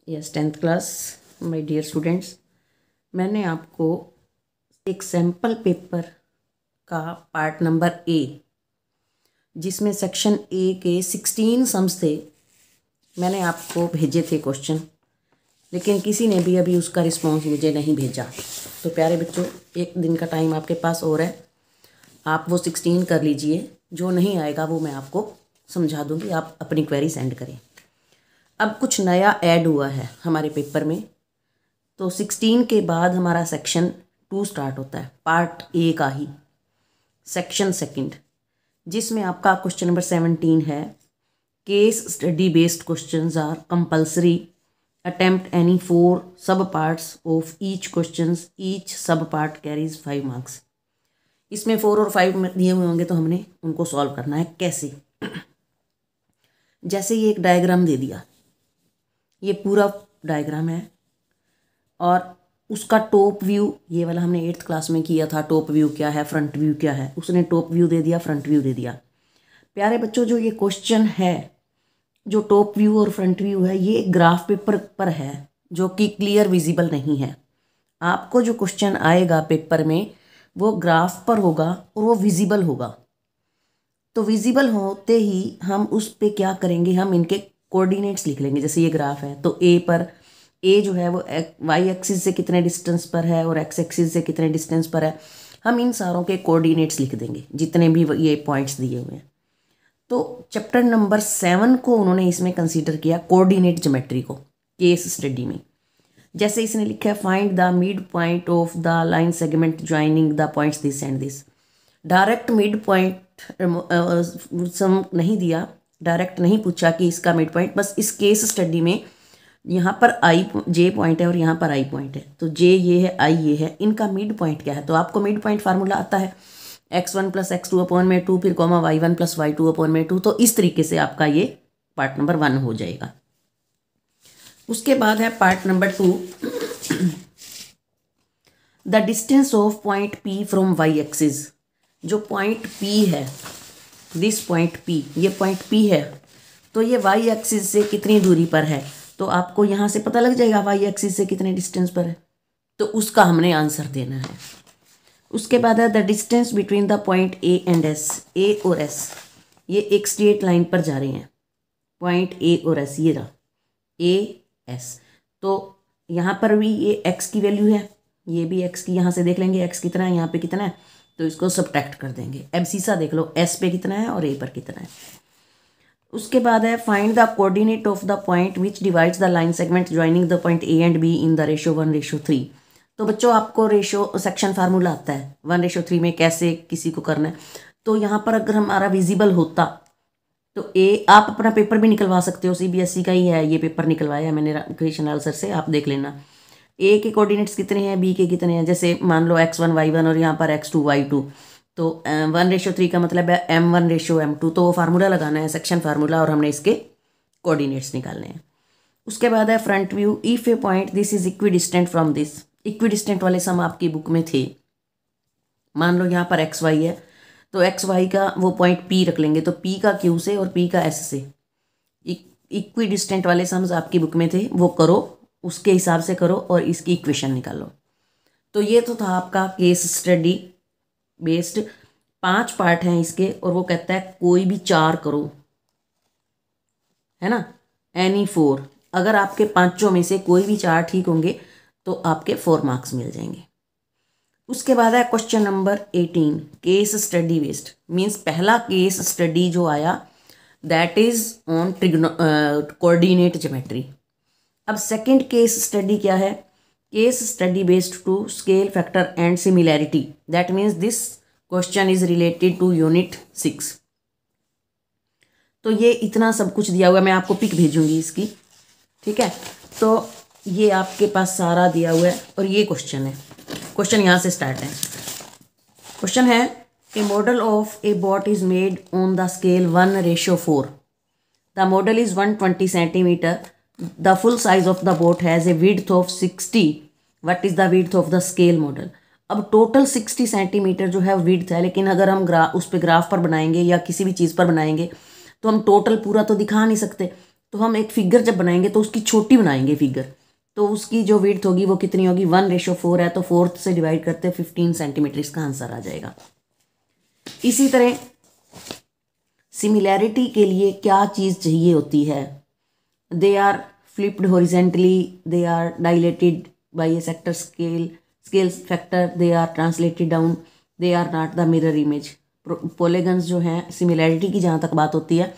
Yes 10th class my dear students, मैंने आपको एक सैम्पल पेपर का पार्ट नंबर ए, जिसमें सेक्शन ए के 16 सम्स थे, मैंने आपको भेजे थे क्वेश्चन, लेकिन किसी ने भी अभी उसका रिस्पॉन्स मुझे नहीं भेजा। तो प्यारे बच्चों, एक दिन का टाइम आपके पास और है, आप वो 16 कर लीजिए। जो नहीं आएगा वो मैं आपको समझा दूँगी, आप अपनी क्वेरी सेंड करें। अब कुछ नया ऐड हुआ है हमारे पेपर में, तो 16 के बाद हमारा सेक्शन 2 स्टार्ट होता है, पार्ट ए का ही सेक्शन सेकंड, जिसमें आपका क्वेश्चन नंबर 17 है। Case study based questions are compulsory, attempt any 4 sub parts of each questions, each sub part carries 5 marks. इसमें 4 और 5 दिए हुए होंगे, तो हमने उनको सॉल्व करना है। कैसे? जैसे ये एक डायग्राम दे दिया, ये पूरा डायग्राम है और उसका टॉप व्यू, ये वाला हमने 8th क्लास में किया था। टॉप व्यू क्या है, फ्रंट व्यू क्या है, उसने टॉप व्यू दे दिया, फ्रंट व्यू दे दिया। प्यारे बच्चों, जो ये क्वेश्चन है, जो टॉप व्यू और फ्रंट व्यू है, ये ग्राफ पेपर पर है जो कि क्लियर विजिबल नहीं है। आपको जो क्वेश्चन आएगा पेपर में वो ग्राफ पर होगा और वो विजिबल होगा। तो विजिबल होते ही हम उस पे क्या करेंगे, हम इनके कोऑर्डिनेट्स लिख लेंगे। जैसे ये ग्राफ है, तो ए पर, ए जो है वो वाई एक्सिस से कितने डिस्टेंस पर है और एक्स एक्सिस से कितने डिस्टेंस पर है, हम इन सारों के कोऑर्डिनेट्स लिख देंगे, जितने भी ये पॉइंट्स दिए हुए हैं। तो चैप्टर नंबर 7 को उन्होंने इसमें कंसीडर किया, कोऑर्डिनेट ज्योमेट्री को, केस स्टडी में। जैसे इसने लिखा है, find the mid point of the line segment joining the points this and this. Direct mid point sum नहीं दिया, डायरेक्ट नहीं पूछा कि इसका मिड पॉइंट, बस इस केस स्टडी में यहाँ पर आई जे पॉइंट है और यहाँ पर आई पॉइंट है, तो जे ये है, आई ये है, इनका मिड पॉइंट क्या है। तो आपको मिड पॉइंट फार्मूला आता है x1 + x2 अपॉन में 2, फिर कॉमा y1 + y2 अपॉन में 2। तो इस तरीके से आपका ये पार्ट नंबर 1 हो जाएगा। उसके बाद है part number 2, the distance of point P from y axis. जो पॉइंट P है, दिस पॉइंट P, ये पॉइंट P है, तो ये y एक्सिस से कितनी दूरी पर है। तो आपको यहाँ से पता लग जाएगा y एक्सिस से कितने डिस्टेंस पर है, तो उसका हमने आंसर देना है। उसके बाद है the distance between the point A and S। A और S ये एक स्ट्रेट लाइन पर जा रहे हैं, पॉइंट A और S, ये रहा A S। तो यहाँ पर भी ये x की वैल्यू है, ये भी x की, यहाँ से देख लेंगे x कितना है, यहाँ पे कितना है, तो इसको सब्ट्रैक्ट कर देंगे। अब सीसा देख लो, S पे कितना है और A पर कितना है। उसके बाद है find the coordinate of the point which divides the line segment joining the point A and B in the ratio 1:3। तो बच्चों, आपको रेशो सेक्शन फार्मूला आता है 1:3 में कैसे किसी को करना है। तो यहाँ पर अगर हमारा विजिबल होता तो ए, आप अपना पेपर भी निकलवा सकते हो, CBSE का ही है ये पेपर, निकलवाया है मैंने क्रिएशन लाल सर से, आप देख लेना। ए के कोऑर्डिनेट्स कितने हैं, बी के कितने हैं। जैसे मान लो x1 y1 और यहाँ पर x2 y2, तो 1:3 का मतलब है m1:m2। तो वो फार्मूला लगाना है, सेक्शन फार्मूला, और हमने इसके कोऑर्डिनेट्स निकालने हैं। उसके बाद है front view, if A point this is equi distant from this. Equi distant वाले सम आपकी बुक में थे। मान लो यहाँ पर XY है, तो XY का वो पॉइंट P रख लेंगे, तो P का Q से और P का S से। इक्वी डिस्टेंट वाले सम्स आपकी बुक में थे, वो करो, उसके हिसाब से करो और इसकी इक्वेशन निकालो। तो ये तो था आपका केस स्टडी बेस्ड। 5 पार्ट हैं इसके, और वो कहता है कोई भी 4 करो, है ना, एनी 4। अगर आपके 5 में से कोई भी 4 ठीक होंगे तो आपके 4 मार्क्स मिल जाएंगे। उसके बाद है question number 18, case study based, means पहला केस स्टडी जो आया that is on coordinate geometry. अब सेकंड केस स्टडी क्या है, case study based to scale factor and similarity, that means this question is related to unit 6। तो ये इतना सब कुछ दिया हुआ है, मैं आपको पिक भेजूंगी इसकी, ठीक है। तो ये आपके पास सारा दिया हुआ है, और ये क्वेश्चन है। क्वेश्चन यहाँ से स्टार्ट है। क्वेश्चन है, a model of a boat is made on the scale 1:4। The model is 120 centimetre. The full size of the boat has a width of 60। What is the width of the scale model. अब total 60 centimetre जो है width है, लेकिन अगर हम उस पर graph पर बनाएंगे या किसी भी चीज़ पर बनाएंगे तो हम टोटल पूरा तो दिखा नहीं सकते। तो हम एक फिगर जब बनाएंगे तो उसकी छोटी बनाएंगे फिगर, तो उसकी जो विड्थ होगी वो कितनी होगी, 1:4 है, तो 4 से डिवाइड करते हैं 15 सेंटीमीटर, इसका आंसर आ जाएगा। इसी तरह सिमिलैरिटी के लिए क्या चीज़ चाहिए होती है, they are flipped horizontally, they are dilated by a sector scale factor, they are translated down, they are not the mirror image. Polygons जो हैं, सिमिलैरिटी की जहाँ तक बात होती है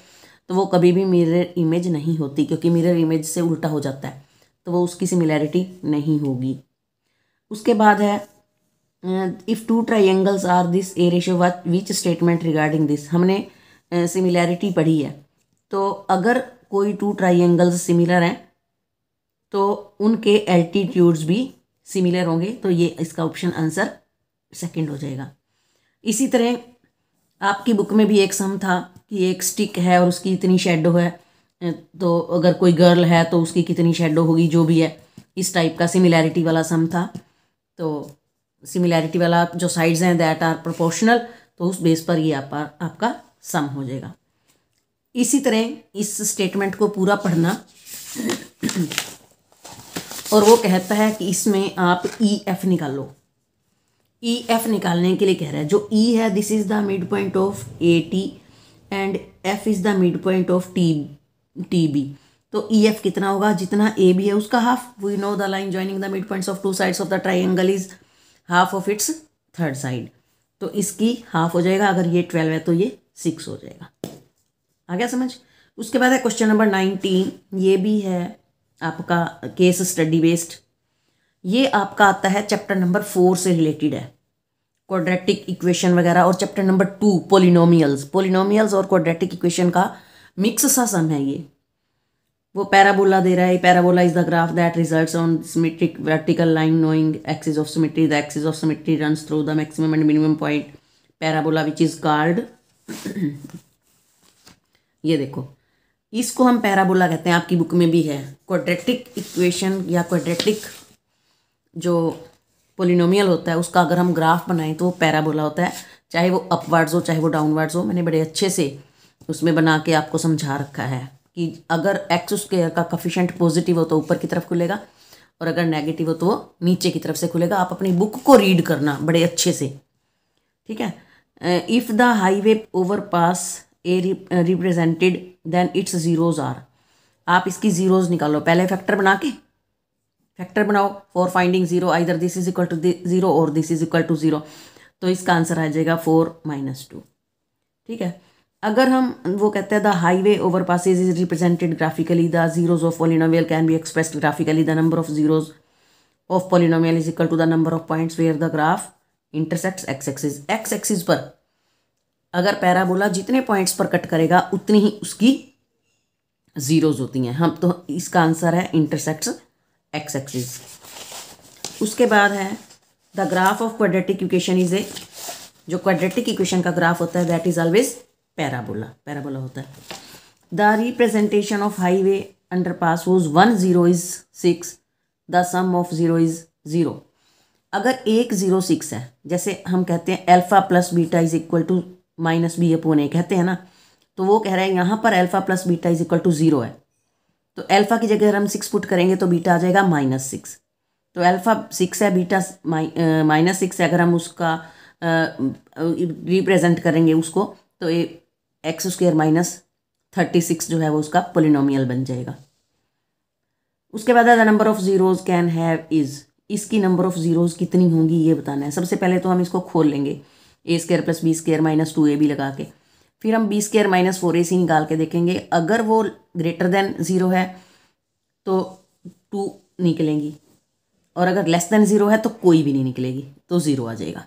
तो वो कभी भी मिरर इमेज नहीं होती, क्योंकि मिरर इमेज से उल्टा हो जाता है, तो वो उसकी सिमिलैरिटी नहीं होगी। उसके बाद है if two triangles are this a ratio which statement regarding this. हमने सिमिलैरिटी पढ़ी है, तो अगर कोई 2 ट्राइंगल्स सिमिलर हैं तो उनके एल्टीट्यूड्स भी सिमिलर होंगे, तो ये इसका ऑप्शन आंसर सेकंड हो जाएगा। इसी तरह आपकी बुक में भी एक सम था कि एक स्टिक है और उसकी इतनी शेडो है, तो अगर कोई गर्ल है तो उसकी कितनी शेडो होगी, जो भी है, इस टाइप का सिमिलैरिटी वाला सम था। तो सिमिलैरिटी वाला जो साइड्स हैं दैट आर प्रोपोर्शनल, तो उस बेस पर ये आपका सम हो जाएगा। इसी तरह इस स्टेटमेंट को पूरा पढ़ना और वो कहता है कि इसमें आप EF निकालो। EF निकालने के लिए कह रहा है, जो E है this is the mid point of AT and F is the mid point of TB। तो EF कितना होगा, जितना AB है उसका half. We know the line joining the mid points of 2 sides of the triangle is half of its third side, तो इसकी half हो जाएगा। अगर ये 12 है तो ये 6 हो जाएगा। आ गया समझ। उसके बाद है क्वेश्चन नंबर 19, ये भी है आपका केस स्टडी बेस्ड। ये आपका आता है चैप्टर नंबर 4 से रिलेटेड है, क्वाड्रेटिक इक्वेशन वगैरह, और चैप्टर नंबर 2 पोलिनोमियल्स और क्वाड्रेटिक इक्वेशन का मिक्स सा सम है ये। वो पैराबोला दे रहा है, parabola is the graph that results on symmetric vertical line knowing axis of symmetry, the axis of symmetry runs through the maximum and minimum point parabola which is called ये देखो, इसको हम पैराबोला कहते हैं, आपकी book में भी है। क्वाड्रेटिक इक्वेशन या क्वाड्रेटिक जो पोलिनोमियल होता है उसका अगर हम ग्राफ बनाएं तो वो पैराबोला होता है, चाहे वो अपवर्ड्स हो चाहे वो डाउनवर्ड्स हो। मैंने बड़े अच्छे से उसमें बना के आपको समझा रखा है कि अगर x² का कोफिशिएंट पॉजिटिव हो तो ऊपर की तरफ खुलेगा, और अगर नेगेटिव हो तो वो नीचे की तरफ से खुलेगा। आप अपनी बुक को रीड करना बड़े अच्छे से, ठीक है। If the highway overpass a represented then its zeros are. आप इसकी जीरोज निकालो, पहले फैक्टर बनाओ for finding zero, either this is equal to 0 और दिस इज इक्वल टू 0, तो इसका आंसर आ जाएगा 4 - 2, ठीक है। अगर हम वो कहते हैं the highway overpasses is represented graphically, the zeros of polynomial can be expressed graphically, the number of zeros of polynomial is equal to the number of points where the graph intersects x axis पर अगर parabola जितने points पर cut करेगा उतनी ही उसकी zeros होती हैं। हम तो इसका आंसर है इंटरसेक्ट्स एक्स एक्सिस। उसके बाद है the graph of quadratic equation is a, जो क्वाड्रेटिक इक्वेशन का ग्राफ होता है दैट इज ऑलवेज पैराबोला होता है। The representation of highway underpass was 1 0 is 6, the sum of 0 is 0। अगर एक 0 6 है, जैसे हम कहते हैं alpha plus beta is equal to -b/a कहते हैं ना, तो वो कह रहे हैं यहाँ पर alpha plus beta is equal to 0 है, तो अल्फा की जगह हम 6 पुट करेंगे तो बीटा आ जाएगा -6। तो अल्फा 6 है, बीटा -6 है, अगर हम उसका रिप्रेजेंट करेंगे उसको तो x² - 36 जो है वो उसका पोलिनोमियल बन जाएगा। उसके बाद the number of zeros can have is, इसकी नंबर ऑफ जीरोज कितनी होंगी ये बताना है। सबसे पहले तो हम इसको खोल लेंगे, a² + b² - 2ab लगा के, फिर हम b² - 4ac निकाल के देखेंगे। अगर वो ग्रेटर देन 0 है तो 2 निकलेंगी, और अगर लेस देन 0 है तो कोई भी नहीं निकलेगी, तो 0 आ जाएगा।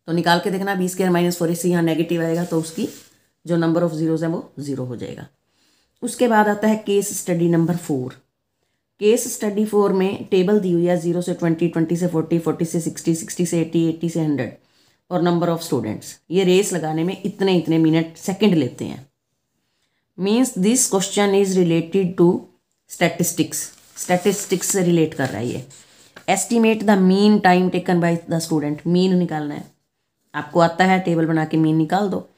तो निकाल के देखना, b² - 4ac यहाँ नेगेटिव आएगा तो उसकी जो नंबर ऑफ जीरोज है वो 0 हो जाएगा। उसके बाद आता है case study number 4। Case study 4 में टेबल दी हुई है 0 से 20, 20 से 40, 40 से 60, 60 से 80, 80 से 100 और नंबर ऑफ स्टूडेंट्स। ये रेस लगाने में इतने मिनट सेकंड लेते हैं। Means this question is related to statistics से रिलेट कर रहा है ये। Estimate the mean time taken by the student, mean निकालना है। आपको आता है, टेबल बना के मीन निकाल दो।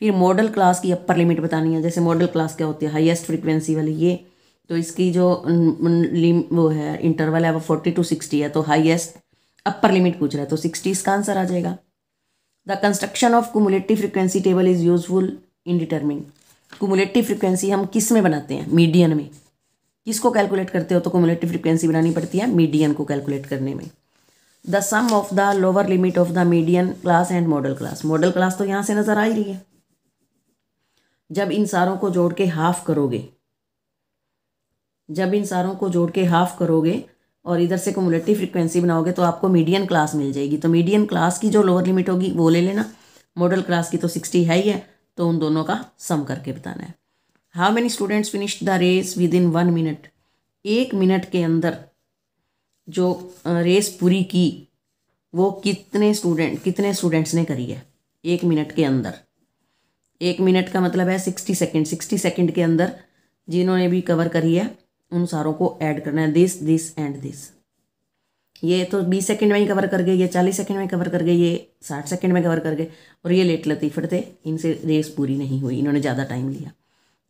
फिर मॉडल क्लास की अपर लिमिट बतानी है। जैसे मॉडल क्लास क्या होती है, हाईएस्ट फ्रीक्वेंसी वाली ये, तो इसकी जो वो है इंटरवल है वो 40 to 60 है, तो हाईएस्ट अपर लिमिट पूछ रहा है तो 60 इसका आंसर आ जाएगा। The construction of cumulative frequency table is useful in determine. Cumulative frequency हम किस में बनाते हैं, मीडियन में। किसको कैलकुलेट करते हो तो कुमुलेटिव फ्रीक्वेंसी बनानी पड़ती है मीडियन को कैलकुलेट करने में। The sum of the lower limit of the median class and modal class. Modal class तो यहाँ से नजर आ ही रही है। जब इन सारों को जोड़ के हाफ करोगे, जब इन सारों को जोड़ के हाफ करोगे और इधर से कुमुलेटिव फ्रीक्वेंसी बनाओगे तो आपको मीडियन क्लास मिल जाएगी। तो मीडियन क्लास की जो लोअर लिमिट होगी वो ले लेना, मॉडल क्लास की तो 60 है ही है, तो उन दोनों का सम करके बताना है। How many students finished the race within 1 minute. 1 minute के अंदर जो रेस पूरी की वो कितने स्टूडेंट्स ने करी है 1 मिनट के अंदर। 1 मिनट का मतलब है 60 सेकेंड। 60 सेकेंड के अंदर जिन्होंने भी कवर करी है उन सारों को ऐड करना है, दिस एंड दिस। ये तो 20 सेकेंड में ही कवर कर गए, ये 40 सेकेंड में कवर कर गए, ये 60 सेकेंड में कवर कर गए, और ये लेट लतीफ़र थे, इनसे रेस पूरी नहीं हुई, इन्होंने ज़्यादा टाइम लिया।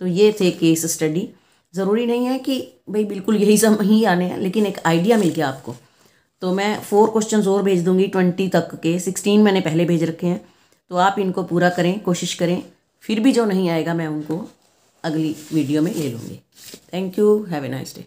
तो ये थे केस स्टडी। ज़रूरी नहीं है कि भाई बिल्कुल यही सब ही आने हैं, लेकिन एक आइडिया मिल गया आपको। तो मैं 4 क्वेश्चन और भेज दूंगी 20 तक के, 16 मैंने पहले भेज रखे हैं, तो आप इनको पूरा करें, कोशिश करें। फिर भी जो नहीं आएगा मैं उनको अगली वीडियो में ले लूँगी। Thank you, have a nice day.